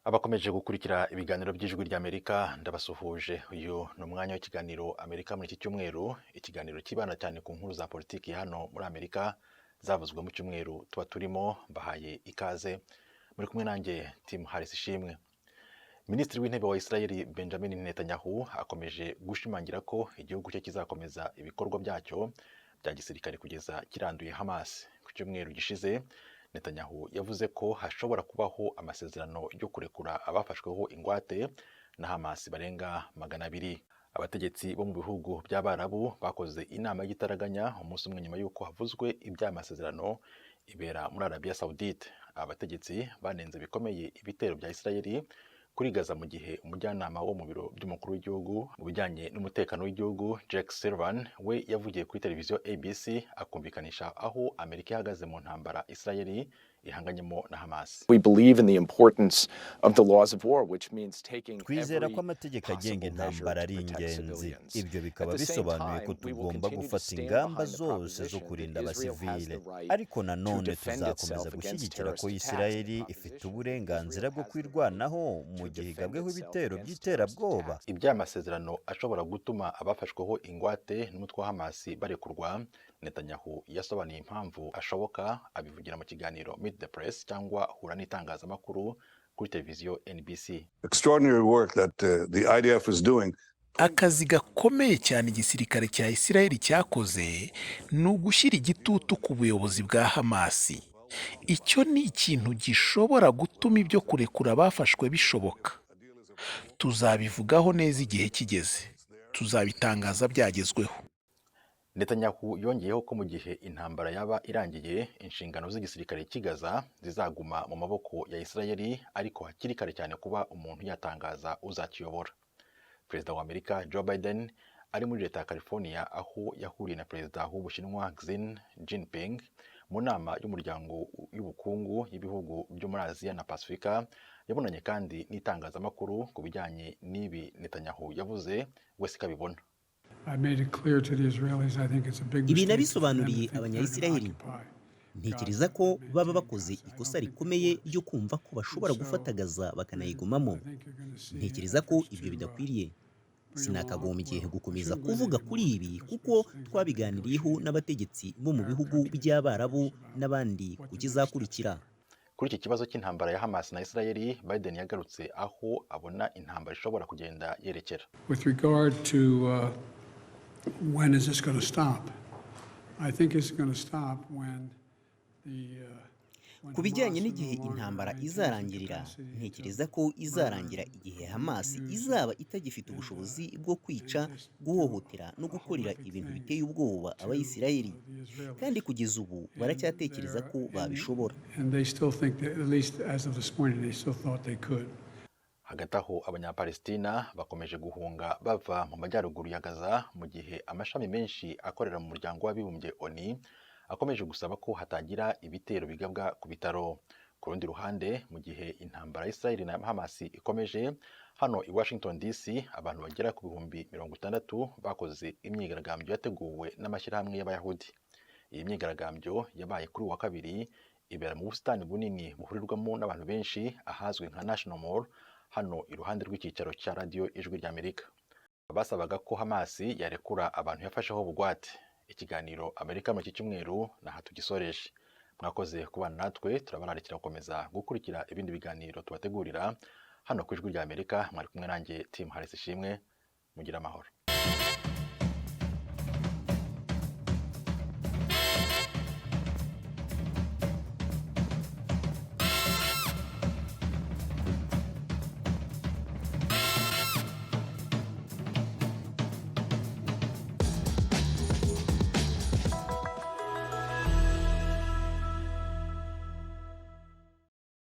Abakomeje gukurikira ibiganiro by'ijwi ry'Amerika ndabasuhuje. Uyu ni umwanya w'ikiganiro Amerika muri iki cyumweru, ikiganiro kibanda cyane ku nkuru za politiki hano muri Amerika zavuzwe mu cyumweru tuba turimo. Bahaye ikaze, muri kumwe nanjye Tim Harris Ishimwe. Ministiri w'intebe wa Isirayeli Benjamin Netanyahu akomeje gushimangira ko igihugu cye kizakomeza ibikorwa byacyo bya gisirikare kugeza kiranduye Hamas. Ku cyumweru gishize Netanyahu yavuze ko hashobora kubaho amasezerano yo kurekura abafashweho ingwate na Hamas barenga 200. Abategetsi bo mu bihugu by'Abarabu bakoze inama y'igitaraganya umunsi umwe nyuma y'uko havuzwe iby'amasezerano ibera muri Arabia Saudite. Abategetsi banenze bikomeye ibitero bya Isirayeli kuri Gaza, mu gihe umujyanama wo mu biro by'umukuru w'igihugu mu bijyanye n'umutekano w'igihugu Jake Sullivan we yavugiye kuri televiziyo ABC akumvikanisha aho Amerika ihagaze mu ntambara Isirayeli ihanganyemo na Hamas. We believe in the importance of the laws of war, which means taking twizera ko amategeko agenga intambara ari ingenzi. Ibyo bikaba bisobanuye ko tugomba gufata ingamba zose zo kurinda abasivile, ariko nanone tuzakomeza gushyigikira ko Isirayeli ifite uburenganzira bwo kwirwanaho mu gihe igabweho ibitero by'iterabwoba. Iby'amasezerano ashobora gutuma abafashweho ingwate n'umutwe wa Hamas barekurwa, Netanyahu yasobanuye impamvu ashoboka abivugira mu kiganiro Meet the Press cyangwa hura n'itangazamakuru kuri televiziyo NBC. Extraordinary work that the IDF is doing. Akazi gakomeye cyane igisirikare cya Isirayeli cyakoze ni ugushyira igitutu ku buyobozi bwa Hamas. Icyo ni ikintu gishobora gutuma ibyo kurekura abafashwe bishoboka. Tuzabivugaho neza igihe kigeze, tuzabitangaza byagezweho. Netanyahu yongeyeho ko mu gihe intambara yaba irangiye, inshingano z'igisirikare cy'i Gaza zizaguma mu maboko ya Isirayeli, ariko hakiri kare cyane kuba umuntu yatangaza uzakiyobora. Perezida wa Amerika Joe Biden ari muri leta ya California aho yahuriye na Perezida w'Ubushinwa Xi Jinping mu nama y'umuryango y'ubukungu y'ibihugu byo muri Aziya na Pasifika. Yabonanye kandi n'itangazamakuru ku bijyanye n'ibi Netanyahu yavuze wese kabibona. Ibi nabisobanuriye abanyayisiraheli. Ntekereza ko baba bakoze ikosa rikomeye ryo kumva ko bashobora gufata Gaza bakanayigumamo. Ntekereza ko ibyo bidakwiriye. Sinakagombye gukomeza kuvuga kuri ibi kuko twabiganiriyeho n'abategetsi bo mu bihugu by'Abarabu n'abandi kukizakurikira. Kuri iki kibazo cy'intambara ya Hamas na Isirayeli, Biden yagarutse aho abona intambara ishobora kugenda yerekera. With regard to when is this going to stop? I think it's going to stop when ku bijyanye n'igihe intambara izarangirira, ntekereza ko izarangira igihe Hamas izaba itagifite ubushobozi bwo kwica, guhohotera no gukorera ibintu biteye ubwoba abayisiraheli, kandi kugeza ubu baracyatekereza ko babishobora. Hagati aho abanyapalestina bakomeje guhunga bava mu majyaruguru ya Gaza, mu gihe amashami menshi akorera mu muryango w'abibumbye ONU akomeje gusaba ko hatagira ibitero bigabwa ku bitaro. Ku rundi ruhande, mu gihe intambara y'Isirayeli na Hamas ikomeje, hano i Washington DC abantu bagera ku bihumbi 60 bakoze imyigaragambyo yateguwe n'amashyirahamwe y'Abayahudi. Iyi myigaragambyo yabaye kuri wa kabiri, ibera mu busitani bunini buhurirwamo n'abantu benshi ahazwi nka National Mall, hano iruhande rw'icyicaro cya radio Ijwi ry'Amerika. Basabaga ko Hamas yarekura abantu yafasheho bugwate. Ikiganiro Amerika muri iki cyumweru naha tugisoreje. Mwakoze kubana natwe, turabararikira gukomeza gukurikira ibindi biganiro tubategurira hano ku Ijwi ry'Amerika. Mwari kumwe nanjye Tim Harris Ishimwe, mugira amahoro.